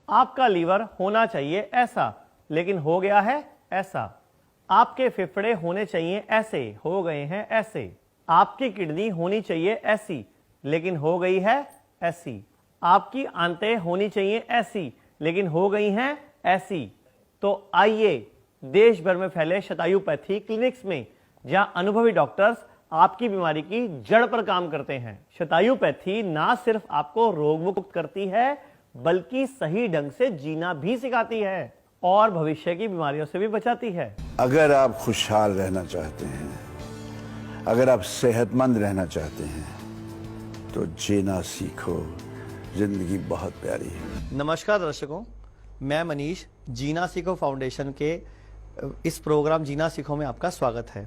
आपका लीवर होना चाहिए ऐसा, लेकिन हो गया है ऐसा। आपके फेफड़े होने चाहिए ऐसे, हो गए हैं ऐसे। आपकी किडनी होनी चाहिए ऐसी, लेकिन हो गई है ऐसी। आपकी आंतें होनी चाहिए ऐसी, लेकिन हो गई हैं ऐसी। तो आइए देश भर में फैले शतायुपैथी क्लिनिक्स में, जहां अनुभवी डॉक्टर्स आपकी बीमारी की जड़ पर काम करते हैं। शतायुपैथी ना सिर्फ आपको रोग मुक्त करती है, बल्कि सही ढंग से जीना भी सिखाती है और भविष्य की बीमारियों से भी बचाती है। अगर आप खुशहाल रहना चाहते हैं, अगर आप सेहतमंद रहना चाहते हैं, तो जीना सीखो, जिंदगी बहुत प्यारी है। नमस्कार दर्शकों, मैं मनीष, जीना सीखो फाउंडेशन के इस प्रोग्राम जीना सीखो में आपका स्वागत है।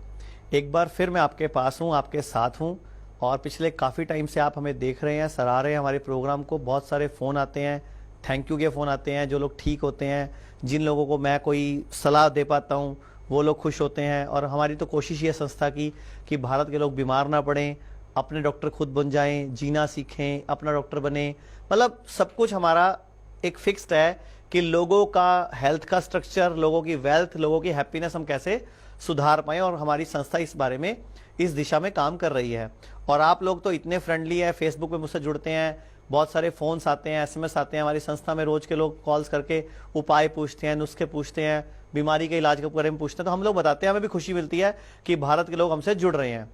एक बार फिर मैं आपके पास हूँ, आपके साथ हूँ, और पिछले काफ़ी टाइम से आप हमें देख रहे हैं, सराह रहे हैं हमारे प्रोग्राम को। बहुत सारे फ़ोन आते हैं, थैंक यू के फ़ोन आते हैं। जो लोग ठीक होते हैं, जिन लोगों को मैं कोई सलाह दे पाता हूँ, वो लोग खुश होते हैं। और हमारी तो कोशिश ये संस्था की कि भारत के लोग बीमार ना पड़ें, अपने डॉक्टर खुद बन जाएं, जीना सीखें, अपना डॉक्टर बने। मतलब सब कुछ हमारा एक फिक्स्ड है कि लोगों का हेल्थ का स्ट्रक्चर, लोगों की वेल्थ, लोगों की हैप्पीनेस हम कैसे सुधार पाएं, और हमारी संस्था इस बारे में, इस दिशा में काम कर रही है। और आप लोग तो इतने फ्रेंडली है, फेसबुक पे मुझसे जुड़ते हैं, बहुत सारे फ़ोन्स आते हैं, एसएमएस आते हैं। हमारी संस्था में रोज़ के लोग कॉल्स करके उपाय पूछते हैं, नुस्खे पूछते हैं, बीमारी के इलाज के बारे में पूछते हैं। तो हम लोग बताते हैं, हमें भी खुशी मिलती है कि भारत के लोग हमसे जुड़ रहे हैं।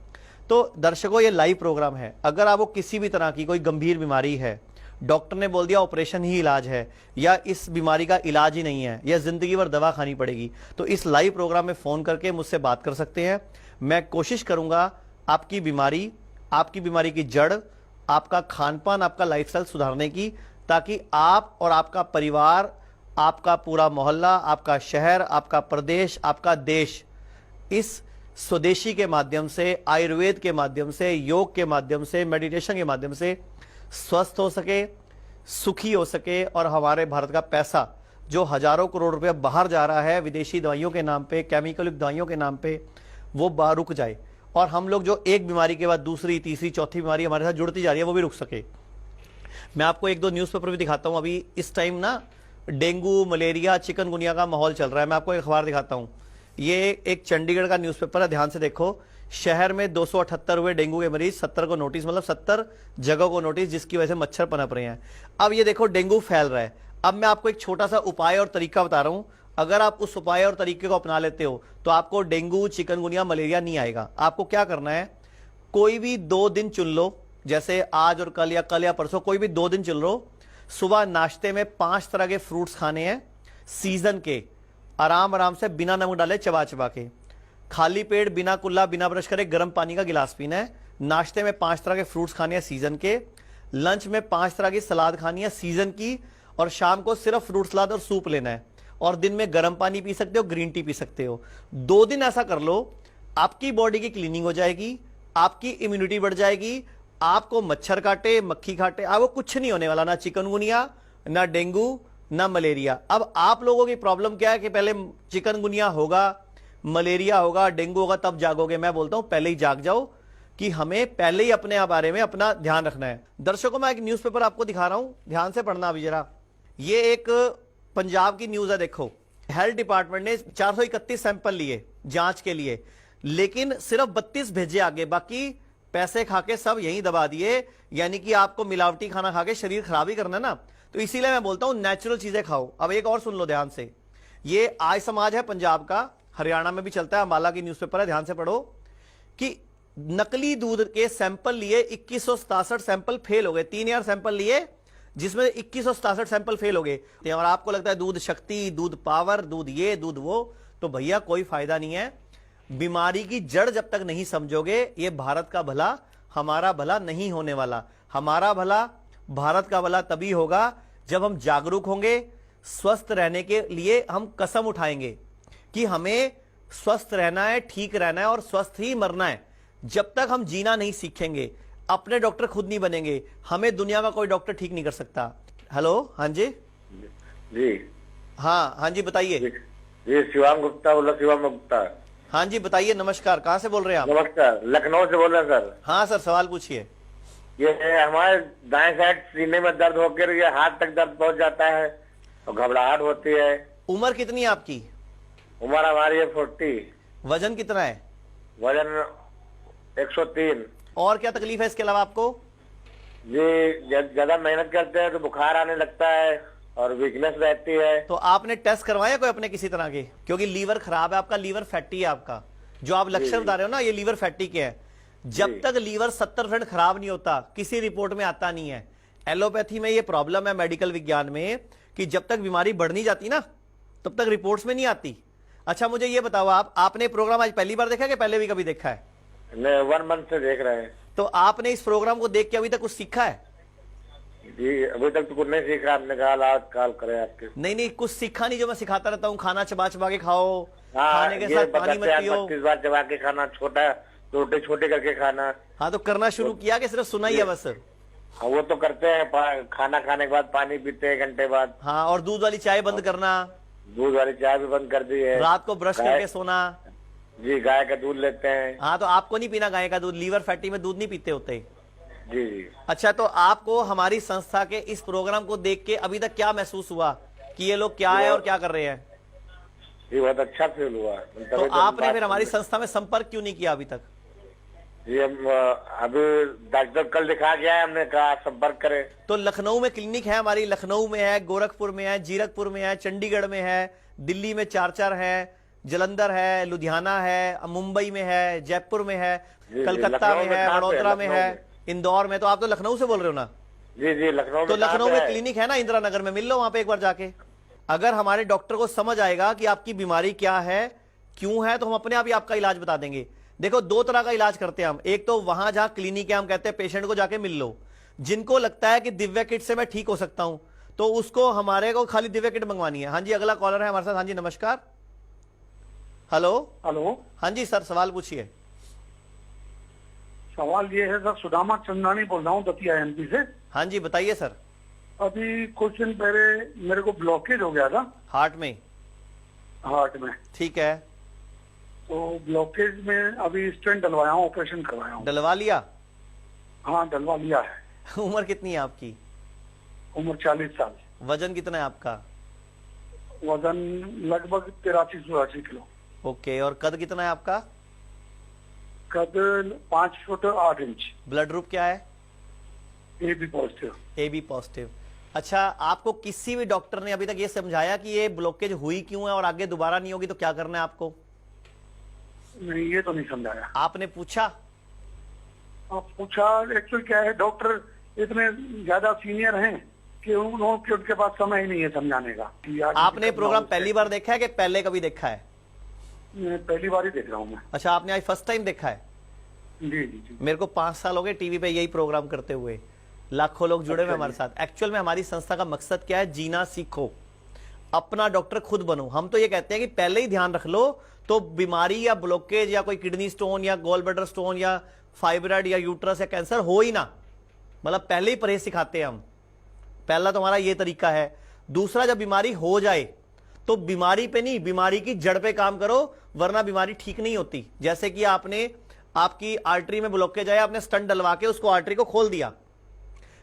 तो दर्शकों, ये लाइव प्रोग्राम है। अगर आपको किसी भी तरह की कोई गंभीर बीमारी है, डॉक्टर ने बोल दिया ऑपरेशन ही इलाज है, या इस बीमारी का इलाज ही नहीं है, या जिंदगी भर दवा खानी पड़ेगी, तो इस लाइव प्रोग्राम में फ़ोन करके मुझसे बात कर सकते हैं। मैं कोशिश करूंगा आपकी बीमारी की जड़, आपका खान पान, आपका लाइफस्टाइल सुधारने की, ताकि आप और आपका परिवार, आपका पूरा मोहल्ला, आपका शहर, आपका प्रदेश, आपका देश इस स्वदेशी के माध्यम से, आयुर्वेद के माध्यम से, योग के माध्यम से, मेडिटेशन के माध्यम से स्वस्थ हो सके, सुखी हो सके, और हमारे भारत का पैसा जो हजारों करोड़ रुपया बाहर जा रहा है विदेशी दवाइयों के नाम पे, केमिकल युक्त दवाइयों के नाम पे, वो बाहर रुक जाए। और हम लोग जो एक बीमारी के बाद दूसरी, तीसरी, चौथी बीमारी हमारे साथ जुड़ती जा रही है, वो भी रुक सके। मैं आपको एक दो न्यूज़पेपर भी दिखाता हूँ। अभी इस टाइम ना डेंगू, मलेरिया, चिकनगुनिया का माहौल चल रहा है। मैं आपको एक अखबार दिखाता हूँ। ये एक चंडीगढ़ का न्यूज़पेपर है, ध्यान से देखो। शहर में 278 हुए डेंगू के मरीज, 70 को नोटिस, मतलब 70 जगह को नोटिस, जिसकी वजह से मच्छर पनप रहे हैं। अब ये देखो, डेंगू फैल रहा है। अब मैं आपको एक छोटा सा उपाय और तरीका बता रहा हूं। अगर आप उस उपाय और तरीके को अपना लेते हो, तो आपको डेंगू, चिकनगुनिया, मलेरिया नहीं आएगा। आपको क्या करना है, कोई भी 2 दिन चुन लो, जैसे आज और कल, या कल या परसों, कोई भी 2 दिन चुन लो। सुबह नाश्ते में 5 तरह के फ्रूट्स खाने हैं, सीजन के, आराम आराम से, बिना नमक डाले, चबा चबा के। खाली पेट, बिना कुल्ला, बिना ब्रश करे, गर्म पानी का गिलास पीना है। नाश्ते में 5 तरह के फ्रूट्स खाने हैं सीजन के। लंच में 5 तरह की सलाद खानी है सीजन की। और शाम को सिर्फ फ्रूट सलाद और सूप लेना है। और दिन में गर्म पानी पी सकते हो, ग्रीन टी पी सकते हो। 2 दिन ऐसा कर लो, आपकी बॉडी की क्लीनिंग हो जाएगी, आपकी इम्यूनिटी बढ़ जाएगी, आपको मच्छर काटे, मक्खी काटे, आपको कुछ नहीं होने वाला, ना चिकनगुनिया, ना डेंगू, ना मलेरिया। अब आप लोगों की प्रॉब्लम क्या है कि पहले चिकनगुनिया होगा, मलेरिया होगा, डेंगू होगा, तब जागोगे। मैं बोलता हूं पहले ही जाग जाओ, कि हमें पहले ही अपने बारे में अपना ध्यान रखना है। दर्शकों, मैं एक न्यूज़पेपर आपको दिखा रहा हूं, ध्यान से पढ़ना अभी जरा। ये एक पंजाब की न्यूज़ है, देखो। हेल्थ डिपार्टमेंट ने 431 सैंपल लिए जांच के लिए, लेकिन सिर्फ 32 भेजे आगे, बाकी पैसे खा के सब यहीं दबा दिए। यानी कि आपको मिलावटी खाना खा के शरीर खराब ही करना है ना। तो इसीलिए मैं बोलता हूं नेचुरल चीजें खाओ। अब एक और सुन लो ध्यान से। ये आज समाज है पंजाब का, हरियाणा में भी चलता है, अंबाला की न्यूज़पेपर है, ध्यान से पढ़ो। कि नकली दूध के सैंपल लिए 2167 सैंपल फेल हो गए। 3000 सैंपल लिए, जिसमें 2167 सैंपल फेल हो गए। और आपको लगता है दूध शक्ति, दूध पावर, दूध ये, दूध वो, तो भैया कोई फायदा नहीं है। बीमारी की जड़ जब तक नहीं समझोगे, ये भारत का भला, हमारा भला नहीं होने वाला। हमारा भला, भारत का भला तभी होगा जब हम जागरूक होंगे। स्वस्थ रहने के लिए हम कसम उठाएंगे कि हमें स्वस्थ रहना है, ठीक रहना है, और स्वस्थ ही मरना है। जब तक हम जीना नहीं सीखेंगे, अपने डॉक्टर खुद नहीं बनेंगे, हमें दुनिया का कोई डॉक्टर ठीक नहीं कर सकता। हेलो, हाँ जी जी, हाँ जी, बताइए। जी शिवाम गुप्ता बोला, शिवाम गुप्ता। हाँ जी बताइए, नमस्कार, कहाँ से बोल रहे हैं आप? नमस्कार, लखनऊ से बोल रहे हैं सर। हाँ सर, सवाल पूछिए। ये हमारे दाएं साइड सीने में दर्द होकर ये हाथ तक दर्द पहुंच जाता है। और घबराहट होती है। उम्र कितनी है आपकी? उम्र हमारी है 40। वजन कितना है? वजन 103। और क्या तकलीफ है इसके अलावा आपको? जी ज्यादा मेहनत करते हैं तो बुखार आने लगता है और वीकनेस रहती है। तो आपने टेस्ट करवाया कोई अपने किसी तरह के? क्योंकि लीवर खराब है आपका, लीवर फैटी है आपका। जो आप लक्षण बता रहे हो ना, ये लीवर फैटी के है। जब तक लीवर 70% खराब नहीं होता, किसी रिपोर्ट में आता नहीं है। एलोपैथी में ये प्रॉब्लम है, मेडिकल विज्ञान में, कि जब तक बीमारी बढ़ नहीं जाती ना, तब तक रिपोर्ट्स में नहीं आती। अच्छा मुझे ये बताओ, आपने प्रोग्राम आज पहली बार देखा कि पहले भी कभी देखा है? नहीं, 1 मंथ से देख रहे हैं। तो आपने इस प्रोग्राम को देख के अभी तक कुछ सीखा है? जी अभी तक तो कुछ नहीं सीखा। आपने कहा आज कॉल करें आपके। नहीं, कुछ सीखा नहीं जो मैं सिखाता रहता हूँ। खाना चबा चबा के खाओ, हाँ, खाने के साथ पानी मत पियो। 25 बार चबा के खाना, छोटा छोटे छोटे करके खाना। हाँ, तो करना शुरू किया कि सिर्फ सुना ही है बस? हाँ, वो तो करते हैं। खाना खाने के बाद पानी पीते हैं 1 घंटे बाद। हाँ, और दूध वाली चाय बंद करना, दूध वाली चाय भी बंद कर दी है। रात को ब्रश करके सोना। जी गाय का दूध लेते हैं। हाँ, तो आपको नहीं पीना गाय का दूध, लीवर फैटी में दूध नहीं पीते होते। जी जी। अच्छा, तो आपको हमारी संस्था के इस प्रोग्राम को देख के अभी तक क्या महसूस हुआ कि ये लोग क्या है और क्या कर रहे हैं? जी बहुत अच्छा फील हुआ। तो आपने फिर हमारी संस्था में संपर्क क्यों नहीं किया अभी तक? जी हम अभी डॉक्टर कल दिखा गया है, हमने कहा संपर्क करें। तो लखनऊ में क्लिनिक है हमारी, लखनऊ में है, गोरखपुर में है, जीरकपुर में है, चंडीगढ़ में है, दिल्ली में 4 है, जलंधर है, लुधियाना है, मुंबई में है, जयपुर में है, कलकत्ता में है, वडोदरा में है, इंदौर में। तो आप तो लखनऊ से बोल रहे हो ना? जी जी लखनऊ। तो लखनऊ में क्लिनिक है ना, इंदिरा नगर में, मिल लो वहां पे एक बार जाके। अगर हमारे डॉक्टर को समझ आएगा कि आपकी बीमारी क्या है, क्यों है, तो हम अपने आप ही आपका इलाज बता देंगे। देखो 2 तरह का इलाज करते हैं हम। एक तो वहां जहां क्लिनिक है, हम कहते हैं पेशेंट को जाके मिल लो। जिनको लगता है कि दिव्या किट से मैं ठीक हो सकता हूं, तो उसको हमारे को खाली दिव्या किट मंगवानी है। हाँ जी, अगला कॉलर है हमारे साथ। हाँ जी नमस्कार। हेलो। हेलो। हाँ जी सर, सवाल पूछिए। सवाल ये है सर, सुदामा चंदानी बोल रहा हूँ दतिया एमपी से। हाँ जी बताइए सर। अभी कुछ दिन पहले मेरे को ब्लॉकेज हो गया था हार्ट में? हार्ट में। ठीक है। तो ब्लॉकेज में अभी स्टेंट डलवाया हूँ, ऑपरेशन करवाया हूँ। डलवा लिया? हाँ डलवा लिया है। उम्र कितनी है आपकी? उम्र 40 साल। वजन कितना है आपका? वजन लगभग 83-84 किलो। ओके, और कद कितना है आपका? कद 5 फुट 8 इंच। ब्लड ग्रुप क्या है? AB positive. AB positive. अच्छा, आपको किसी भी डॉक्टर ने अभी तक ये समझाया कि ये ब्लॉकेज हुई क्यों है और आगे दोबारा नहीं होगी तो क्या करना है आपको? नहीं, ये तो नहीं समझाया। आपने पूछा? आप पूछा, एक्चुअली क्या है, डॉक्टर इतने ज्यादा सीनियर हैं कि उनके पास समय ही नहीं है समझाने का। आपने प्रोग्राम पहली बार देखा है कि पहले कभी देखा है? मैं पहली बार ही देख रहा हूँ मैं। अच्छा, आपने आज फर्स्ट टाइम देखा है? जी जी जी। मेरे को 5 साल हो गए टीवी पे यही प्रोग्राम करते हुए। लाखों लोग जुड़े हुए हमारे साथ। एक्चुअल में हमारी संस्था का मकसद क्या है? जीना सीखो, अपना डॉक्टर खुद बनो। हम तो ये कहते हैं कि पहले ही ध्यान रख लो तो बीमारी या ब्लॉकेज या कोई किडनी स्टोन या गॉल ब्लैडर स्टोन या फाइब्रॉइड या यूट्रस या कैंसर हो ही ना। मतलब पहले ही परहेज सिखाते हैं हम। पहला तो हमारा ये तरीका है। दूसरा, जब बीमारी हो जाए तो बीमारी पे नहीं, बीमारी की जड़ पे काम करो, वरना बीमारी ठीक नहीं होती। जैसे कि आपकी आर्टरी में ब्लॉकेज आया, आपने स्टंट डलवा के उसको आर्टरी को खोल दिया,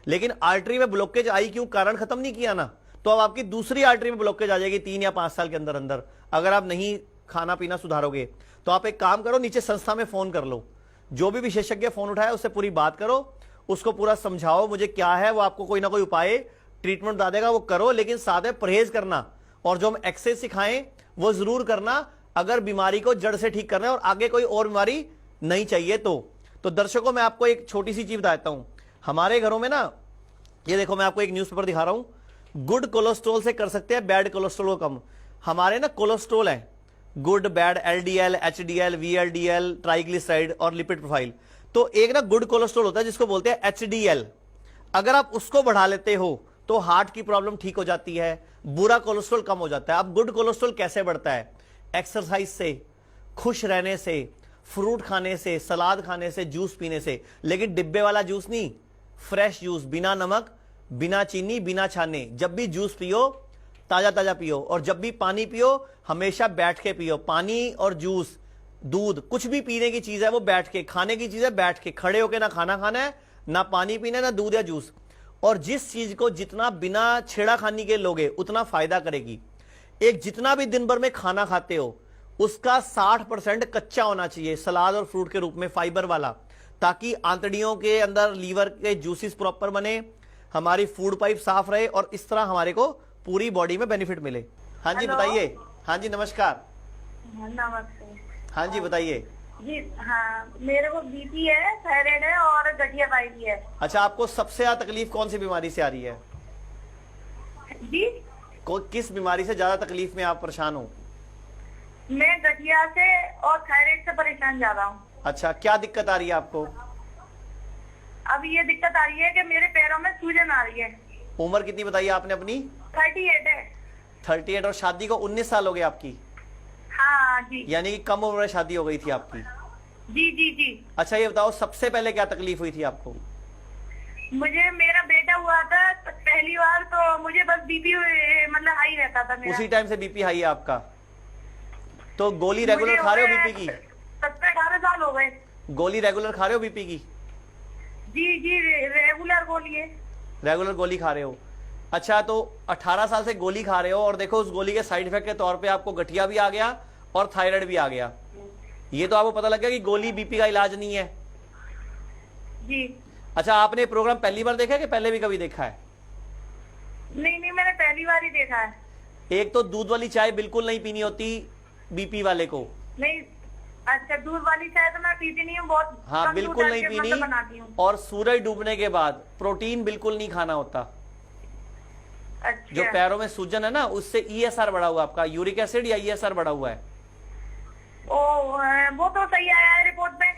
लेकिन आर्टरी में ब्लॉकेज आई क्यों, कारण खत्म नहीं किया ना, तो अब आपकी दूसरी आर्टरी में ब्लॉकेज आ जाएगी 3 या 5 साल के अंदर अंदर, अगर आप नहीं खाना पीना सुधारोगे। तो आप एक काम करो, नीचे संस्था में फोन कर लो, जो भी विशेषज्ञ फोन उठाए उससे पूरी बात करो, उसको पूरा समझाओ मुझे क्या है, वो आपको कोई ना कोई उपाय ट्रीटमेंट बता देगा, वो करो, लेकिन साथ में परहेज करना, और जो हम एक्सरसाइज सिखाएं वो जरूर करना, अगर बीमारी को जड़ से ठीक करना है और आगे कोई और बीमारी नहीं चाहिए तो दर्शकों, मैं आपको एक छोटी सी चीज बताता हूं। हमारे घरों में ना, ये देखो मैं आपको एक न्यूज़पेपर दिखा रहा हूं, गुड कोलेस्ट्रॉल से कर सकते हैं बैड कोलेस्ट्रॉल को कम। हमारे ना कोलेस्ट्रॉल है good, bad, LDL, HDL, VLDL, triglyceride और लिपिड प्रोफाइल। तो एक ना गुड कोलेस्ट्रॉल होता है जिसको बोलते हैं HDL। अगर आप उसको बढ़ा लेते हो तो हार्ट की प्रॉब्लम ठीक हो जाती है, बुरा कोलेस्ट्रॉल कम हो जाता है। अब गुड कोलेस्ट्रॉल कैसे बढ़ता है? एक्सरसाइज से, खुश रहने से, फ्रूट खाने से, सलाद खाने से, जूस पीने से, लेकिन डिब्बे वाला जूस नहीं, फ्रेश जूस, बिना नमक, बिना चीनी, बिना छाने। जब भी जूस पियो ताजा ताजा पियो, और जब भी पानी पियो हमेशा बैठ के पियो। पानी और जूस, दूध, कुछ भी पीने की चीज है वो बैठ के, खाने की चीज है बैठ के, खड़े होके ना खाना खाना है, ना पानी पीना है, ना दूध या जूस। और जिस चीज को जितना बिना छेड़ाखानी के लोगे उतना फायदा करेगी। एक जितना भी दिन भर में खाना खाते हो उसका 60% कच्चा होना चाहिए, सलाद और फ्रूट के रूप में, फाइबर वाला, ताकि आंतड़ियों के अंदर लीवर के जूसेस प्रॉपर बने, हमारी फूड पाइप साफ रहे और इस तरह हमारे को पूरी बॉडी में बेनिफिट मिले। हाँ जी हेलो। बताइए। हाँ जी नमस्कार। नमस्ते हाँ जी बताइए। जी। हाँ, मेरे को बीपी है, थायराइड है और गठिया पाई भी है। अच्छा, आपको सबसे ज्यादा तकलीफ कौन सी बीमारी से आ रही है? जी, किस बीमारी से ज्यादा तकलीफ में आप परेशान हो? मैं गठिया से और थायराइड से परेशान ज्यादा हूँ। अच्छा, क्या दिक्कत आ रही है आपको? अब ये दिक्कत आ रही है कि मेरे पैरों में सूजन आ रही है। उम्र कितनी बताई आपने अपनी? 38 है। 38 और शादी को 19 साल हो गए आपकी, हाँ जी। यानी कि कम उम्र में शादी हो गई थी आपकी। जी जी जी। अच्छा ये बताओ, सबसे पहले क्या तकलीफ हुई थी आपको? मुझे मेरा बेटा हुआ था पहली बार, तो मुझे बस बीपी मतलब हाई रहता था मेरा। उसी टाइम से बीपी हाई है आपका? तो गोली रेगुलर खा रहे हो बीपी की? 17-18 साल हो गए। गोली रेगुलर खा रहे हो बीपी की? जी जी, रेगुलर गोली है। रेगुलर गोली खा रहे हो। अच्छा, तो 18 साल से गोली खा रहे हो और देखो उस गोली के साइड इफेक्ट के तौर पे आपको गठिया भी आ गया और थायराइड भी आ गया। ये तो आपको पता लग गया कि गोली बीपी का इलाज नहीं है। जी। अच्छा, आपने प्रोग्राम पहली बार देखा है कि पहले भी कभी देखा है? नहीं नहीं, मैंने पहली बार ही देखा है। एक तो दूध वाली चाय बिल्कुल नहीं पीनी होती बीपी वाले को। नहीं, अच्छा, दूध वाली चाय तो मैं पीती नहीं हूँ, बहुत हाँ कम दूध बिल्कुल डाल नहीं के पीनी। मतलब बनाती हूँ। और सूरज डूबने के बाद प्रोटीन बिल्कुल नहीं खाना होता। अच्छा। जो पैरों में सूजन है ना, उससे ईएसआर बढ़ा हुआ है आपका, यूरिक एसिड या ईएसआर बढ़ा हुआ है। वो तो सही आया है रिपोर्ट में।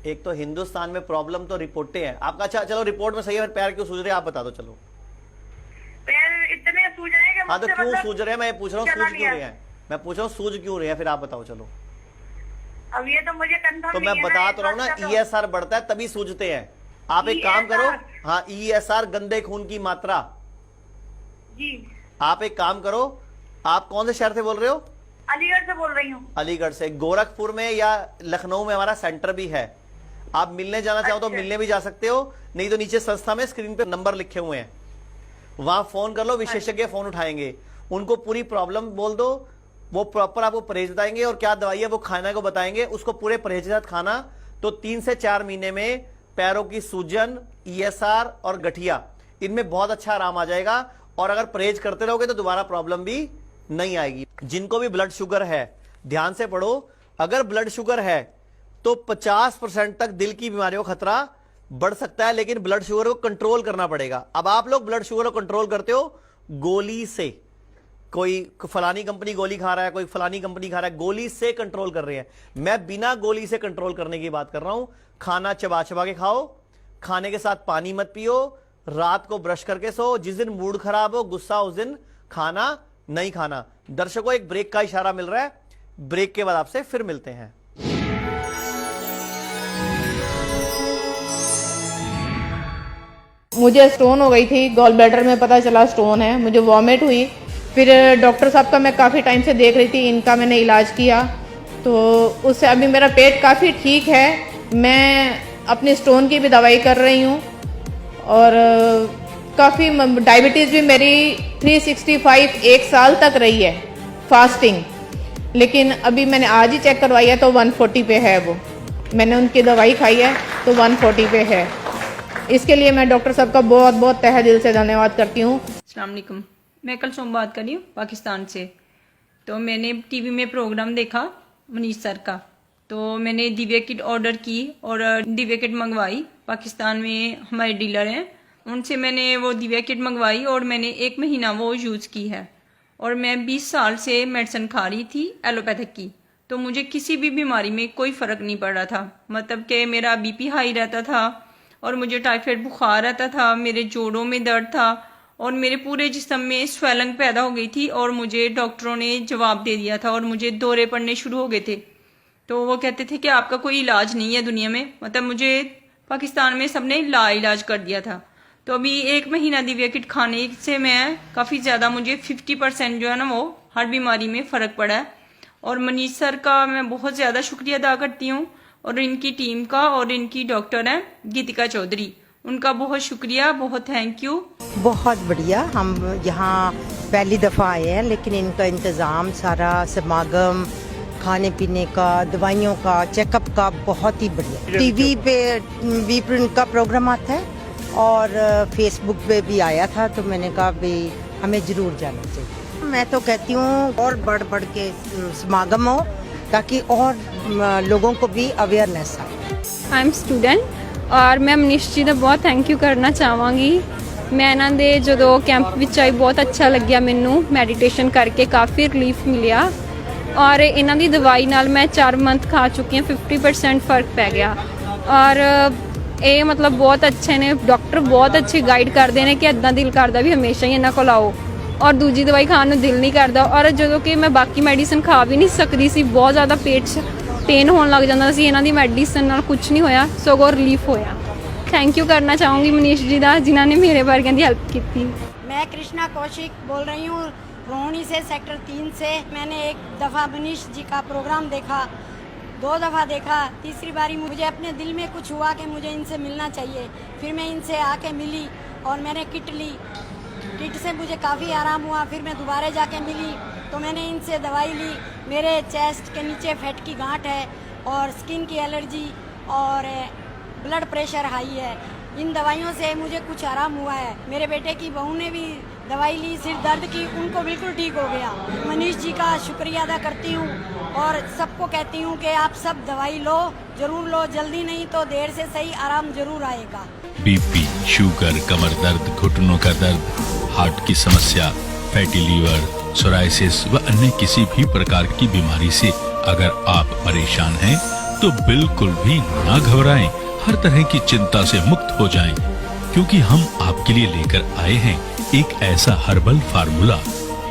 एक तो हिंदुस्तान में प्रॉब्लम तो रिपोर्टें हैं आपका। अच्छा चलो, रिपोर्ट में सही है, पैर क्यों सूज रहे हैं आप बता दो। चलो, पैर इतने सूज रहे हैं कि हाँ तो मुझसे क्यों मतलब सूज रहे हैं, मैं पूछ रहा हूँ चला सूज क्यों नहीं रहे हैं? मैं पूछ रहा हूँ सूज क्यों रहे हैं, फिर आप बताओ। चलो, अब ये तो मुझे कंफर्म तो मैं बता तो रहा हूँ ना, ईएसआर बढ़ता है तभी सूजते हैं। आप एक काम करो, हाँ ईएसआर गंदे खून की मात्रा। जी। आप एक काम करो, आप कौन से शहर से बोल रहे हो? अलीगढ़ से बोल रही हूँ। अलीगढ़ से। गोरखपुर में या लखनऊ में हमारा सेंटर भी है। आप मिलने जाना चाहो तो अच्छा। मिलने भी जा सकते हो, नहीं तो नीचे संस्था में स्क्रीन पे नंबर लिखे हुए हैं, वहां फोन कर लो, विशेषज्ञ फोन उठाएंगे, उनको पूरी प्रॉब्लम बोल दो, वो प्रॉपर आपको परहेज बताएंगे और क्या दवाई है वो खाने को बताएंगे, उसको पूरे परहेज के साथ खाना। तो 3 से 4 महीने में पैरों की सूजन, ईएसआर और गठिया, इनमें बहुत अच्छा आराम आ जाएगा। और अगर परहेज करते रहोगे तो दोबारा प्रॉब्लम भी नहीं आएगी। जिनको भी ब्लड शुगर है, ध्यान से पढ़ो, अगर ब्लड शुगर है तो 50% तक दिल की बीमारियों का खतरा बढ़ सकता है, लेकिन ब्लड शुगर को कंट्रोल करना पड़ेगा। अब आप लोग ब्लड शुगर को कंट्रोल करते हो गोली से, कोई फलानी कंपनी गोली खा रहा है, कोई फलानी कंपनी खा रहा है, गोली से कंट्रोल कर रहे हैं। मैं बिना गोली से कंट्रोल करने की बात कर रहा हूं। खाना चबा चबा के खाओ, खाने के साथ पानी मत पियो, रात को ब्रश करके सो, जिस दिन मूड खराब हो, गुस्सा, उस दिन खाना नहीं खाना। दर्शकों, एक ब्रेक का इशारा मिल रहा है, ब्रेक के बाद आपसे फिर मिलते हैं। मुझे स्टोन हो गई थी, गॉल ब्लैडर में पता चला स्टोन है, मुझे वॉमिट हुई। फिर डॉक्टर साहब का मैं काफ़ी टाइम से देख रही थी, इनका मैंने इलाज किया, तो उससे अभी मेरा पेट काफ़ी ठीक है। मैं अपनी स्टोन की भी दवाई कर रही हूँ और काफ़ी डायबिटीज़ भी मेरी 365 एक साल तक रही है फास्टिंग, लेकिन अभी मैंने आज ही चेक करवाई है तो 140 पे है। वो मैंने उनकी दवाई खाई है तो 140 पे है। इसके लिए मैं डॉक्टर साहब का बहुत बहुत तहे दिल से धन्यवाद करती हूँ। अस्सलाम वालेकुम, मैं कलसूम बात कर रही हूँ पाकिस्तान से। तो मैंने टीवी में प्रोग्राम देखा मनीष सर का, तो मैंने दिव्या किट ऑर्डर की और दिव्या किट मंगवाई। पाकिस्तान में हमारे डीलर हैं, उनसे मैंने वो दिव्या किट मंगवाई और मैंने 1 महीना वो यूज़ की है। और मैं 20 साल से मेडिसिन खा रही थी एलोपैथिक की, तो मुझे किसी भी बीमारी में कोई फ़र्क नहीं पड़ रहा था। मतलब कि मेरा बीपी हाई रहता था और मुझे टाइफाइड बुखार रहता था, मेरे जोड़ों में दर्द था और मेरे पूरे जिस्म में स्वेलिंग पैदा हो गई थी। और मुझे डॉक्टरों ने जवाब दे दिया था और मुझे दौरे पड़ने शुरू हो गए थे। तो वो कहते थे कि आपका कोई इलाज नहीं है दुनिया में। मतलब मुझे पाकिस्तान में सबने लाइलाज कर दिया था। तो अभी 1 महीना दिव्या किट खाने से मैं काफ़ी ज़्यादा, मुझे 50% जो है ना वो हर बीमारी में फ़र्क पड़ा है। और मनीष सर का मैं बहुत ज़्यादा शुक्रिया अदा करती हूँ और इनकी टीम का, और इनकी डॉक्टर हैं गीतिका चौधरी, उनका बहुत शुक्रिया, बहुत थैंक यू। बहुत बढ़िया। हम यहाँ पहली दफ़ा आए हैं, लेकिन इनका इंतज़ाम सारा, समागम, खाने पीने का, दवाइयों का, चेकअप का बहुत ही बढ़िया। टीवी पे भी इनका प्रोग्राम आता है और फेसबुक पे भी आया था, तो मैंने कहा भाई हमें ज़रूर जाना चाहिए। मैं तो कहती हूँ और बढ़ बढ़ के समागम हो, ताकि और लोगों को भी अवेयरनेस आए। आई एम स्टूडेंट और मैं मनीष जी ਦਾ ਬਹੁਤ ਥੈਂਕ ਯੂ ਕਰਨਾ ਚਾਹਾਂਗੀ। ਮੈਂ ਇਹਨਾਂ ਦੇ ਜਦੋਂ ਕੈਂਪ ਵਿੱਚ ਆਈ ਬਹੁਤ ਅੱਛਾ ਲੱਗਿਆ ਮੈਨੂੰ, ਮੈਡੀਟੇਸ਼ਨ ਕਰਕੇ ਕਾਫੀ ਰਿਲੀਫ ਮਿਲਿਆ ਔਰ ਇਹਨਾਂ ਦੀ ਦਵਾਈ ਨਾਲ ਮੈਂ 4 ਮੰਥ ਖਾ ਚੁੱਕੀ ਹਾਂ, 50% ਫਰਕ ਪੈ ਗਿਆ ਔਰ ਇਹ ਮਤਲਬ ਬਹੁਤ ਅੱਛੇ ਨੇ ਡਾਕਟਰ, ਬਹੁਤ ਅੱਛੇ ਗਾਈਡ ਕਰਦੇ ਨੇ ਕਿ ਇਦਾਂ ਦਿਲ ਕਰਦਾ ਵੀ ਹਮੇਸ਼ਾ ਹੀ ਇਹਨਾਂ ਕੋਲ ਆਓ ਔਰ ਦੂਜੀ ਦਵਾਈ ਖਾਣ ਨੂੰ ਦਿਲ ਨਹੀਂ ਕਰਦਾ। ਔਰ ਜਦੋਂ ਕਿ ਮੈਂ ਬਾਕੀ ਮੈਡੀਸਨ ਖਾ ਵੀ ਨਹੀਂ ਸਕਦੀ ਸੀ, ਬਹੁਤ ਜ਼ਿਆਦਾ ਪੇਟ 'ਚ पेन होने लग जाता सी, इन्हां दी मेडिसिन नाल कुछ नहीं होया, सगों रिलीफ होया। थैंक यू करना चाहूँगी मनीष जी दा, जिन्हां ने मेरे वर्गियां दी हेल्प की। मैं कृष्णा कौशिक बोल रही हूँ रोहिणी से, सेक्टर 3 से। मैंने एक दफ़ा मनीष जी का प्रोग्राम देखा, 2 दफ़ा देखा, तीसरी बारी मुझे अपने दिल में कुछ हुआ कि मुझे इनसे मिलना चाहिए। फिर मैं इनसे आके मिली और मैंने किट ली। किट से मुझे काफ़ी आराम हुआ। फिर मैं दोबारा जाके मिली तो मैंने इनसे दवाई ली। मेरे चेस्ट के नीचे फैट की गांठ है और स्किन की एलर्जी और ब्लड प्रेशर हाई है। इन दवाइयों से मुझे कुछ आराम हुआ है। मेरे बेटे की बहू ने भी दवाई ली सिर दर्द की, उनको बिल्कुल ठीक हो गया। मनीष जी का शुक्रिया अदा करती हूँ और सबको कहती हूँ कि आप सब दवाई लो, ज़रूर लो, जल्दी नहीं तो देर से सही, आराम ज़रूर आएगा। बीपी, शुगर, कमर दर्द, घुटनों का दर्द, हार्ट की समस्या, फैटी लीवर, सोराइसिस व अन्य किसी भी प्रकार की बीमारी से अगर आप परेशान हैं तो बिल्कुल भी ना घबराएं, हर तरह की चिंता से मुक्त हो जाएं, क्योंकि हम आपके लिए लेकर आए हैं एक ऐसा हर्बल फार्मूला,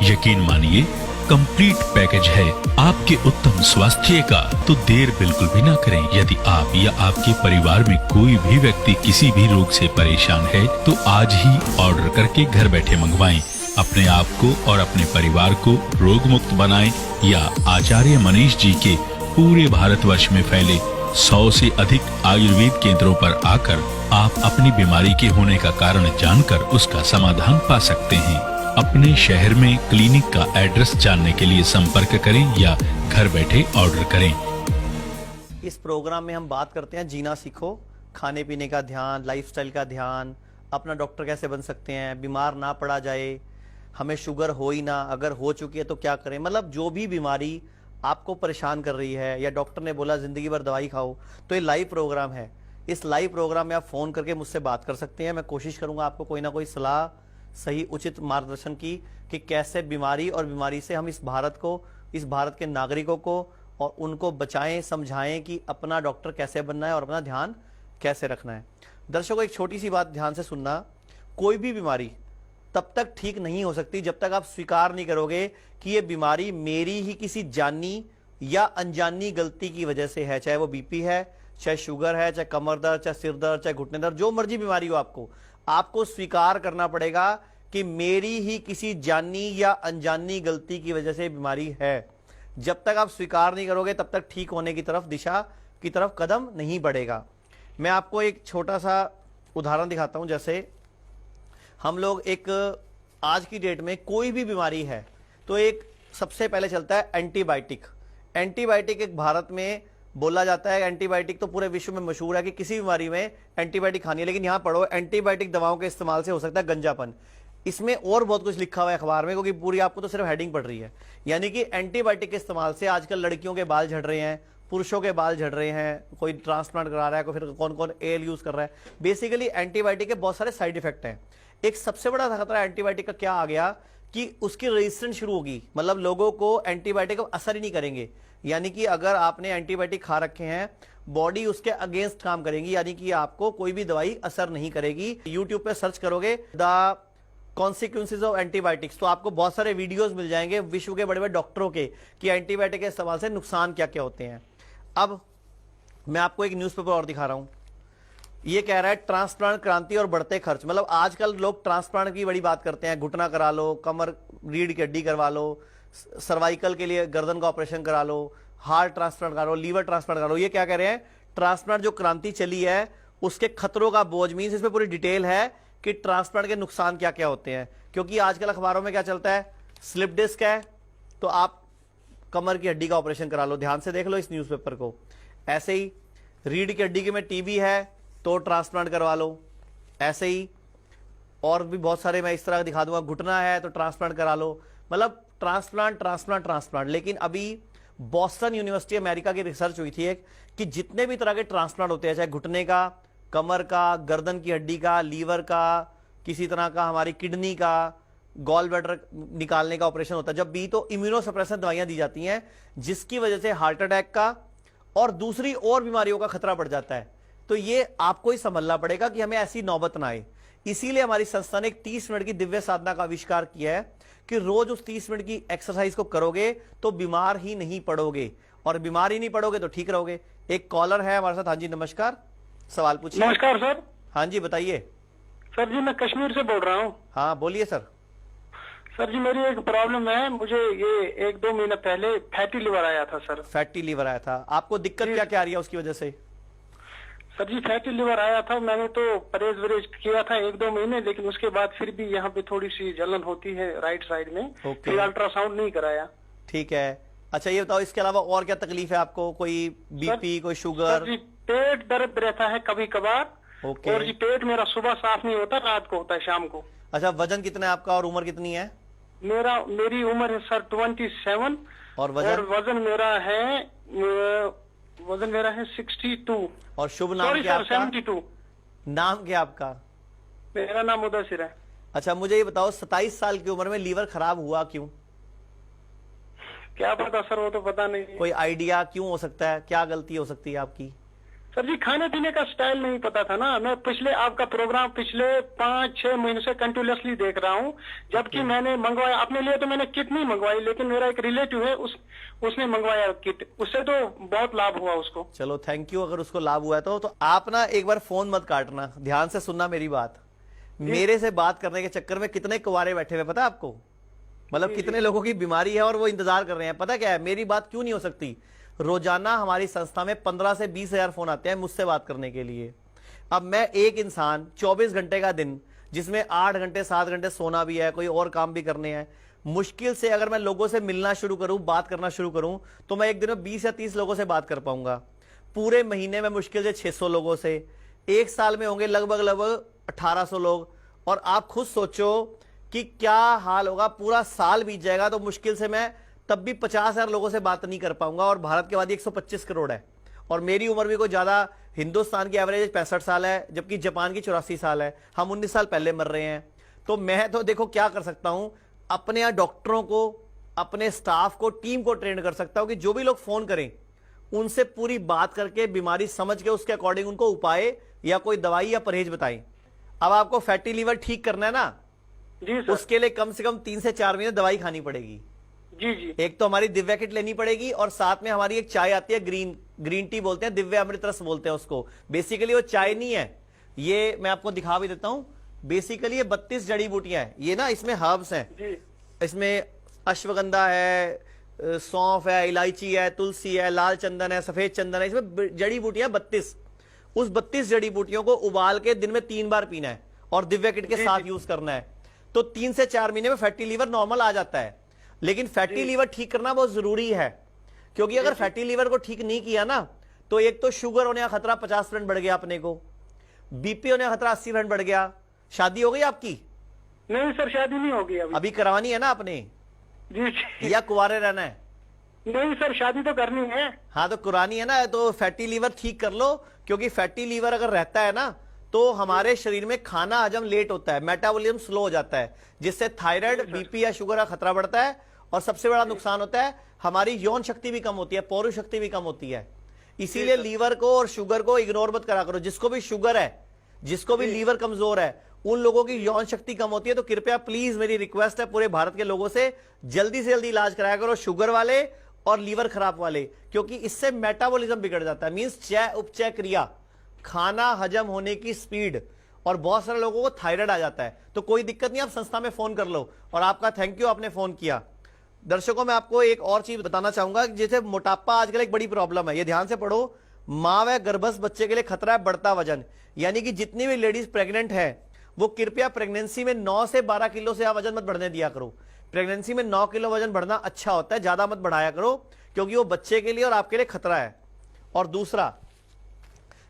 यकीन मानिए कंप्लीट पैकेज है आपके उत्तम स्वास्थ्य का। तो देर बिल्कुल भी ना करें। यदि आप या आपके परिवार में कोई भी व्यक्ति किसी भी रोग से परेशान है तो आज ही ऑर्डर करके घर बैठे मंगवाएं। अपने आप को और अपने परिवार को रोग मुक्त बनाएं या आचार्य मनीष जी के पूरे भारतवर्ष में फैले 100 से अधिक आयुर्वेद केंद्रों पर आकर आप अपनी बीमारी के होने का कारण जानकर उसका समाधान पा सकते हैं। अपने शहर में क्लिनिक का एड्रेस जानने के लिए संपर्क करें या घर बैठे ऑर्डर करें। इस प्रोग्राम में हम बात करते हैं जीना सीखो, खाने पीने का ध्यान, लाइफस्टाइल का ध्यान, अपना डॉक्टर कैसे बन सकते हैं, बीमार ना पड़ा जाए, हमें शुगर हो ही ना, अगर हो चुकी है तो क्या करें। मतलब जो भी बीमारी आपको परेशान कर रही है या डॉक्टर ने बोला जिंदगी भर दवाई खाओ, तो ये लाइव प्रोग्राम है। इस लाइव प्रोग्राम में आप फोन करके मुझसे बात कर सकते हैं। मैं कोशिश करूंगा आपको कोई ना कोई सलाह, सही उचित मार्गदर्शन की कि कैसे बीमारी और बीमारी से हम इस भारत को, इस भारत के नागरिकों को और उनको बचाएं, समझाएं कि अपना डॉक्टर कैसे बनना है और अपना ध्यान कैसे रखना है। दर्शकों, एक छोटी सी बात ध्यान से सुनना, कोई भी बीमारी तब तक ठीक नहीं हो सकती जब तक आप स्वीकार नहीं करोगे कि ये बीमारी मेरी ही किसी जानी या अनजानी गलती की वजह से है। चाहे वो बीपी है, चाहे शुगर है, चाहे कमर दर्द, चाहे सिर दर्द, चाहे घुटने दर्द, जो मर्जी बीमारी हो, आपको स्वीकार करना पड़ेगा कि मेरी ही किसी जानी या अनजानी गलती की वजह से बीमारी है। जब तक आप स्वीकार नहीं करोगे तब तक ठीक होने की तरफ, दिशा की तरफ कदम नहीं बढ़ेगा। मैं आपको एक छोटा सा उदाहरण दिखाता हूं। जैसे हम लोग एक आज की डेट में कोई भी बीमारी है तो एक सबसे पहले चलता है एंटीबायोटिक। एंटीबायोटिक एक भारत में बोला जाता है, एंटीबायोटिक तो पूरे विश्व में मशहूर है कि किसी बीमारी में एंटीबायोटिक खानी है। लेकिन यहां पढ़ो, एंटीबायोटिक दवाओं के इस्तेमाल से हो सकता है गंजापन। इसमें और बहुत कुछ लिखा हुआ है अखबार में, क्योंकि पूरी आपको तो सिर्फ हेडिंग पढ़ रही है। यानी कि एंटीबायोटिक के इस्तेमाल से आजकल लड़कियों के बाल झड़ रहे हैं, पुरुषों के बाल झड़ रहे हैं, कोई ट्रांसप्लांट करा रहा है, कोई फिर कौन कौन एल यूज कर रहा है। बेसिकली एंटीबायोटिक के बहुत सारे साइड इफेक्ट हैं। एक सबसे बड़ा खतरा एंटीबायोटिक का क्या आ गया कि उसकी रेजिस्टेंस शुरू होगी, मतलब लोगों को एंटीबायोटिक असर ही नहीं करेंगे। यानी कि अगर आपने एंटीबायोटिक खा रखे हैं, बॉडी उसके अगेंस्ट काम करेगी, यानी कि आपको कोई भी दवाई असर नहीं करेगी। यूट्यूब पे सर्च करोगे द कॉन्सिक्वेंसेज ऑफ एंटीबायोटिक्स, तो आपको बहुत सारे वीडियोस मिल जाएंगे विश्व के बड़े बड़े डॉक्टरों के कि एंटीबायोटिक के इस्तेमाल से नुकसान क्या क्या होते हैं। अब मैं आपको एक न्यूज़पेपर और दिखा रहा हूं। ये कह रहा है ट्रांसप्लांट क्रांति और बढ़ते खर्च। मतलब आजकल लोग ट्रांसप्लांट की बड़ी बात करते हैं, घुटना करा लो, कमर रीढ़ की हड्डी करवा लो, सर्वाइकल के लिए गर्दन का ऑपरेशन करा लो, हार्ट ट्रांसप्लांट करा लो, लीवर ट्रांसप्लांट करा लो। ये क्या कह रहे हैं, ट्रांसप्लांट जो क्रांति चली है उसके खतरों का बोझ, मीन्स इसमें पूरी डिटेल है कि ट्रांसप्लांट के नुकसान क्या क्या होते हैं। क्योंकि आजकल अखबारों में क्या चलता है, स्लिप डिस्क है तो आप कमर की हड्डी का ऑपरेशन करा लो, ध्यान से देख लो इस न्यूज़पेपर को। ऐसे ही रीढ़ की हड्डी में टीबी है तो ट्रांसप्लांट करवा लो। ऐसे ही और भी बहुत सारे मैं इस तरह दिखा दूंगा, घुटना है तो ट्रांसप्लांट करा लो। मतलब ट्रांसप्लांट ट्रांसप्लांट ट्रांसप्लांट। लेकिन अभी बॉस्टन यूनिवर्सिटी अमेरिका की रिसर्च हुई थी एक, कि जितने भी तरह के ट्रांसप्लांट होते हैं, चाहे घुटने का, कमर का, गर्दन की हड्डी का, लीवर का, किसी तरह का हमारी किडनी का, गॉल ब्लैडर निकालने का ऑपरेशन होता है, जब भी तो इम्यूनोसप्रेशन दवाइयां दी जाती हैं, जिसकी वजह से हार्ट अटैक का और दूसरी और बीमारियों का खतरा बढ़ जाता है। तो ये आपको ही संभलना पड़ेगा कि हमें ऐसी नौबत ना आए। इसीलिए हमारी संस्था ने एक 30 मिनट की दिव्य साधना का आविष्कार किया है कि रोज उस 30 मिनट की एक्सरसाइज को करोगे तो बीमार ही नहीं पड़ोगे, और बीमार ही नहीं पड़ोगे तो ठीक रहोगे। एक कॉलर है हमारे साथ। हाँ जी नमस्कार, सवाल पूछिए। नमस्कार सर। हाँ जी बताइए। सर जी मैं कश्मीर से बोल रहा हूँ। हाँ बोलिए सर। सर जी मेरी एक प्रॉब्लम है, मुझे ये 1-2 महीने पहले फैटी लिवर आया था सर। फैटी लिवर आया था, आपको दिक्कत क्या क्या आ रही है उसकी वजह से? सर जी फैटी लिवर आया था, मैंने तो परहेज वरहेज किया था 1-2 महीने, लेकिन उसके बाद फिर भी यहाँ पे थोड़ी सी जलन होती है राइट साइड में। फिर अल्ट्रासाउंड नहीं कराया। ठीक है, अच्छा ये बताओ इसके अलावा और क्या तकलीफ है आपको? कोई बीपी, कोई शुगर? सर जी पेट दर्द रहता है कभी कभार। और जी पेट मेरा सुबह साफ नहीं होता, रात को होता है, शाम को। अच्छा वजन कितना है आपका और उम्र कितनी है? मेरी उम्र है सर 27 और वजन मेरा है 62। और शुभ नाम क्या आपका? 72। नाम क्या आपका? मेरा नाम मुदस्सिर है। अच्छा मुझे ये बताओ 27 साल की उम्र में लीवर खराब हुआ क्यों? क्या पता सर, वो तो पता नहीं। कोई आइडिया क्यों हो सकता है, क्या गलती हो सकती है आपकी? सर जी खाने पीने का स्टाइल नहीं पता था ना। मैं आपका प्रोग्राम पिछले 5-6 महीने से कंटिन्यूअसली देख रहा हूँ, जबकि मैंने मंगवाया अपने लिए, तो मैंने किट नहीं मंगवाई, लेकिन मेरा एक रिलेटिव है उसने मंगवाया किट, उससे तो बहुत लाभ हुआ उसको। चलो थैंक यू, अगर उसको लाभ हुआ है तो आप ना एक बार फोन मत काटना, ध्यान से सुनना मेरी बात। मेरे से बात करने के चक्कर में कितने कुंवारे बैठे हुए पता है आपको? मतलब कितने लोगों की बीमारी है और वो इंतजार कर रहे हैं। पता क्या है, मेरी बात क्यों नहीं हो सकती? रोजाना हमारी संस्था में 15 से 20 हजार फोन आते हैं मुझसे बात करने के लिए। अब मैं एक इंसान 24 घंटे का दिन, जिसमें 8 घंटे 7 घंटे सोना भी है, कोई और काम भी करने हैं, मुश्किल से अगर मैं लोगों से मिलना शुरू करूं, बात करना शुरू करूं, तो मैं एक दिन में 20 या 30 लोगों से बात कर पाऊंगा। पूरे महीने में मुश्किल से 600 लोगों से, एक साल में होंगे लगभग 1800 लोग। और आप खुद सोचो कि क्या हाल होगा, पूरा साल बीत जाएगा तो मुश्किल से मैं तब भी 50,000 लोगों से बात नहीं कर पाऊंगा। और भारत की आबादी 125 करोड़ है और मेरी उम्र भी कोई ज्यादा, हिंदुस्तान की एवरेज 65 साल है, जबकि जापान की 84 साल है। हम 19 साल पहले मर रहे हैं। तो मैं तो देखो क्या कर सकता हूं, अपने यहाँ डॉक्टरों को, अपने स्टाफ को, टीम को ट्रेन कर सकता हूं कि जो भी लोग फोन करें उनसे पूरी बात करके, बीमारी समझ के उसके अकॉर्डिंग उनको उपाय या कोई दवाई या परहेज बताएं। अब आपको फैटी लीवर ठीक करना है ना जी सर। उसके लिए कम से कम 3 से 4 महीने दवाई खानी पड़ेगी। जी जी। एक तो हमारी दिव्या किट लेनी पड़ेगी और साथ में हमारी एक चाय आती है, ग्रीन टी बोलते हैं, दिव्य अमृत रस बोलते हैं उसको। बेसिकली वो चाय नहीं है, ये मैं आपको दिखा भी देता हूं। बेसिकली ये 32 जड़ी बूटियां हैं, ये ना इसमें हर्ब्स हैं, इसमें अश्वगंधा है, सौंफ है, इलायची है, तुलसी है, लाल चंदन है, सफेद चंदन है, इसमें जड़ी बूटियां 32। उस 32 जड़ी बूटियों को उबाल के दिन में 3 बार पीना है और दिव्या किट के साथ यूज करना है। तो 3 से 4 महीने में फैटी लीवर नॉर्मल आ जाता है। लेकिन फैटी लीवर ठीक करना बहुत जरूरी है, क्योंकि अगर फैटी लीवर को ठीक नहीं किया ना तो एक तो शुगर होने का खतरा 50% बढ़ गया अपने को, बीपी होने का खतरा 80% बढ़ गया। शादी हो गई आपकी? नहीं सर शादी नहीं होगी अभी करवानी है ना आपने? जी। या कुंवारे रहना है? नहीं सर शादी तो करनी है। हाँ तो कुरानी है ना, तो फैटी लीवर ठीक कर लो, क्योंकि फैटी लीवर अगर रहता है ना तो हमारे शरीर में खाना हजम लेट होता है, मेटाबॉलिज्म स्लो हो जाता है, जिससे थायराइड, बीपी या शुगर का खतरा बढ़ता है। और सबसे बड़ा नुकसान होता है हमारी यौन शक्ति भी कम होती है, पौरुष शक्ति भी कम होती है। इसीलिए लीवर को और शुगर को इग्नोर मत करा करो। जिसको भी शुगर है, जिसको भी लीवर कमजोर है, उन लोगों की यौन शक्ति कम होती है। तो कृपया प्लीज मेरी रिक्वेस्ट है पूरे भारत के लोगों से, जल्दी से जल्दी इलाज कराया करो शुगर वाले और लीवर खराब वाले, क्योंकि इससे मेटाबॉलिज्म बिगड़ जाता है। मींस चय उपचय क्रिया, खाना हजम होने की स्पीड, और बहुत सारे लोगों को थायराइड आ जाता है। तो कोई दिक्कत नहीं, आप संस्था में फोन कर लो। और आपका थैंक यू, आपने फोन किया। दर्शकों मैं आपको एक और चीज बताना चाहूंगा, जैसे मोटापा आजकल एक बड़ी प्रॉब्लम है, ये ध्यान से पढ़ो। माँ व गर्भस्थ बच्चे के लिए खतरा है बढ़ता वजन। यानी कि जितनी भी लेडीज प्रेग्नेंट है वो कृपया प्रेगनेंसी में 9 से 12 किलो से वजन मत बढ़ने दिया करो। प्रेगनेंसी में 9 किलो वजन बढ़ना अच्छा होता है, ज्यादा मत बढ़ाया करो, क्योंकि वो बच्चे के लिए और आपके लिए खतरा है। और दूसरा,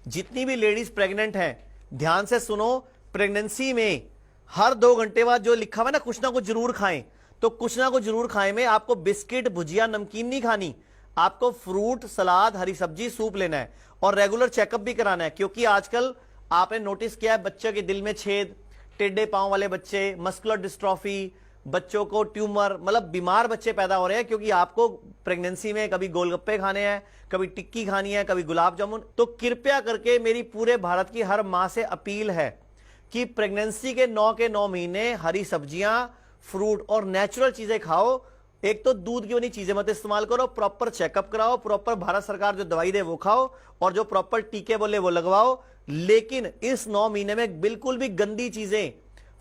जितनी भी लेडीज प्रेग्नेंट हैं ध्यान से सुनो, प्रेगनेंसी में हर 2 घंटे बाद जो लिखा हुआ है ना कुछ जरूर खाएं, तो कुछ ना कुछ जरूर खाएं में आपको बिस्किट, भुजिया, नमकीन नहीं खानी। आपको फ्रूट, सलाद, हरी सब्जी, सूप लेना है और रेगुलर चेकअप भी कराना है। क्योंकि आजकल आपने नोटिस किया है बच्चों के दिल में छेद, टेढ़े पांव वाले बच्चे, मस्कुलर डिस्ट्रॉफी, बच्चों को ट्यूमर, मतलब बीमार बच्चे पैदा हो रहे हैं, क्योंकि आपको प्रेगनेंसी में कभी गोलगप्पे खाने हैं, कभी टिक्की खानी है, कभी गुलाब जामुन। तो कृपया करके मेरी पूरे भारत की हर मां से अपील है कि प्रेगनेंसी के 9 महीने हरी सब्जियां, फ्रूट और नेचुरल चीजें खाओ। एक तो दूध की बनी चीजें मत इस्तेमाल करो, प्रॉपर चेकअप कराओ, प्रॉपर भारत सरकार जो दवाई दे वो खाओ और जो प्रॉपर टीके बोले वो लगवाओ। लेकिन इस 9 महीने में बिल्कुल भी गंदी चीजें,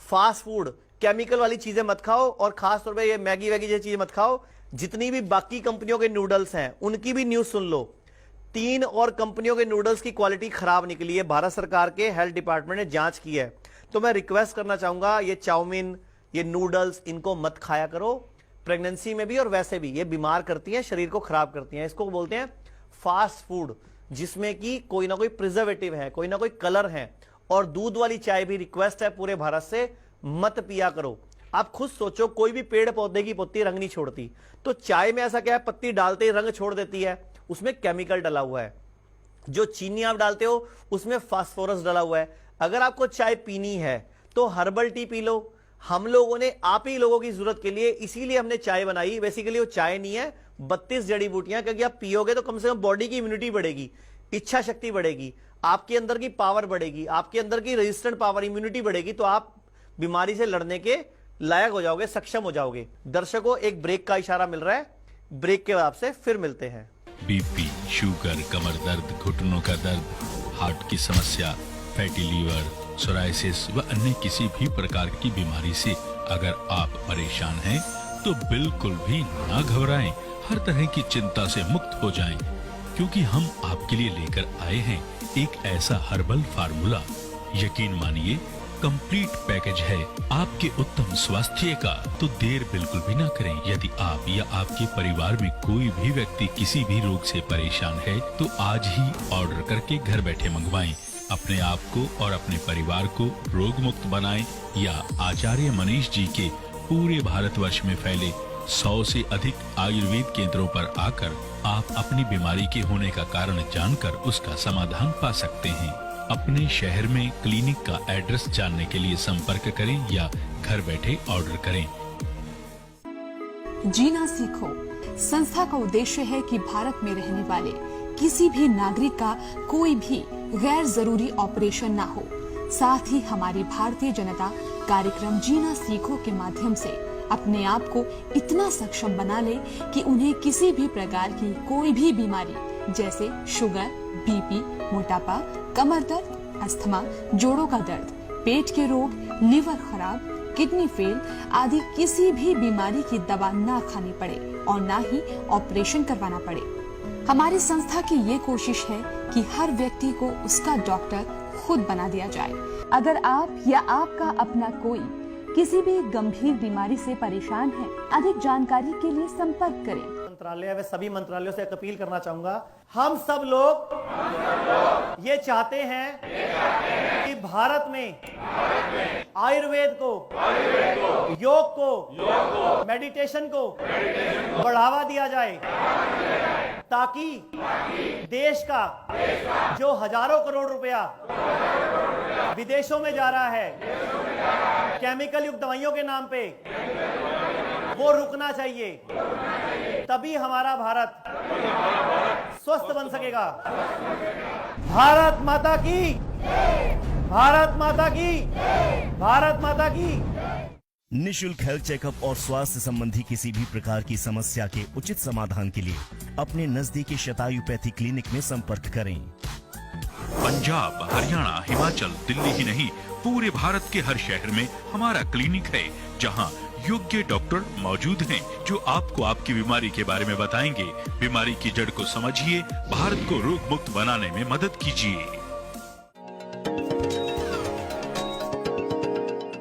फास्ट फूड, केमिकल वाली चीजें मत खाओ और खासतौर पे ये मैगी वैगी जैसी चीजें मत खाओ। जितनी भी बाकी कंपनियों के नूडल्स हैं उनकी भी न्यूज सुन लो। 3 और कंपनियों के नूडल्स की क्वालिटी खराब निकली है, भारत सरकार के हेल्थ डिपार्टमेंट ने जांच की है। तो मैं रिक्वेस्ट करना चाहूंगा, ये चाउमीन, ये नूडल्स, इनको मत खाया करो। प्रेगनेंसी में भी और वैसे भी ये बीमार करती हैं, शरीर को खराब करती हैं। इसको बोलते हैं फास्ट फूड, जिसमें कि कोई ना कोई प्रिजर्वेटिव है, कोई ना कोई कलर है। और दूध वाली चाय भी रिक्वेस्ट है पूरे भारत से मत पिया करो। आप खुद सोचो, कोई भी पेड़ पौधे की पत्ती रंग नहीं छोड़ती, तो चाय में ऐसा क्या है, पत्ती डालते ही रंग छोड़ देती है? उसमें केमिकल डला हुआ है। जो चीनी आप डालते हो उसमें फास्फोरस डला हुआ है। अगर आपको चाय पीनी है तो हर्बल टी पी लो। हम लोगों ने आप ही लोगों की जरूरत के लिए इसीलिए हमने चाय बनाई। बेसिकली वो चाय नहीं है, 32 जड़ी बूटियां, क्योंकि आप पियोगे तो कम से कम बॉडी की इम्यूनिटी बढ़ेगी, इच्छा शक्ति बढ़ेगी, आपके अंदर की पावर बढ़ेगी, आपके अंदर की रेजिस्टेंट पावर, इम्यूनिटी बढ़ेगी, तो आप बीमारी से लड़ने के लायक हो जाओगे, सक्षम हो जाओगे। दर्शकों, एक ब्रेक का इशारा मिल रहा है, ब्रेक के बाद आपसे फिर मिलते हैं। बीपी, शुगर, कमर दर्द, घुटनों का दर्द, हार्ट की समस्या, फैटी लीवर, सोराइसिस व अन्य किसी भी प्रकार की बीमारी से अगर आप परेशान हैं तो बिल्कुल भी ना घबराएं, हर तरह की चिंता से मुक्त हो जाएं, क्योंकि हम आपके लिए लेकर आए हैं एक ऐसा हर्बल फार्मूला, यकीन मानिए कंप्लीट पैकेज है आपके उत्तम स्वास्थ्य का। तो देर बिल्कुल भी ना करें। यदि आप या आपके परिवार में कोई भी व्यक्ति किसी भी रोग से परेशान है तो आज ही ऑर्डर करके घर बैठे मंगवाएं। अपने आप को और अपने परिवार को रोग मुक्त बनाएं या आचार्य मनीष जी के पूरे भारतवर्ष में फैले 100 से अधिक आयुर्वेद केंद्रों पर आकर आप अपनी बीमारी के होने का कारण जानकर उसका समाधान पा सकते हैं। अपने शहर में क्लिनिक का एड्रेस जानने के लिए संपर्क करें या घर बैठे ऑर्डर करें। जीना सीखो संस्था का उद्देश्य है कि भारत में रहने वाले किसी भी नागरिक का कोई भी गैर जरूरी ऑपरेशन ना हो। साथ ही हमारी भारतीय जनता कार्यक्रम जीना सीखो के माध्यम से अपने आप को इतना सक्षम बना ले कि उन्हें किसी भी प्रकार की कोई भी बीमारी जैसे शुगर, बीपी, मोटापा, कमर दर्द, अस्थमा, जोड़ों का दर्द, पेट के रोग, लिवर खराब, किडनी फेल आदि किसी भी बीमारी की दवा ना खानी पड़े और ना ही ऑपरेशन करवाना पड़े। हमारी संस्था की ये कोशिश है कि हर व्यक्ति को उसका डॉक्टर खुद बना दिया जाए। अगर आप या आपका अपना कोई किसी भी गंभीर बीमारी से परेशान है, अधिक जानकारी के लिए संपर्क करें। मंत्रालय व सभी मंत्रालयों से अपील करना चाहूंगा, हम सब लोग ये चाहते हैं कि भारत में आयुर्वेद को, योग को, मेडिटेशन को बढ़ावा दिया जाए, ताकि देश का जो हजारों करोड़ रुपया विदेशों में जा रहा है केमिकल युक्त दवाइयों के नाम पे, वो रुकना चाहिए। तभी हमारा भारत स्वस्थ बन सकेगा। भारत माता की, भारत माता की, भारत माता की। निशुल्क हेल्थ चेकअप और स्वास्थ्य संबंधी किसी भी प्रकार की समस्या के उचित समाधान के लिए अपने नजदीकी शतायुपैथी क्लिनिक में संपर्क करें। पंजाब, हरियाणा, हिमाचल, दिल्ली ही नहीं पूरे भारत के हर शहर में हमारा क्लिनिक है, जहां योग्य डॉक्टर मौजूद हैं जो आपको आपकी बीमारी के बारे में बताएंगे। बीमारी की जड़ को समझिए, भारत को रोग मुक्त बनाने में मदद कीजिए।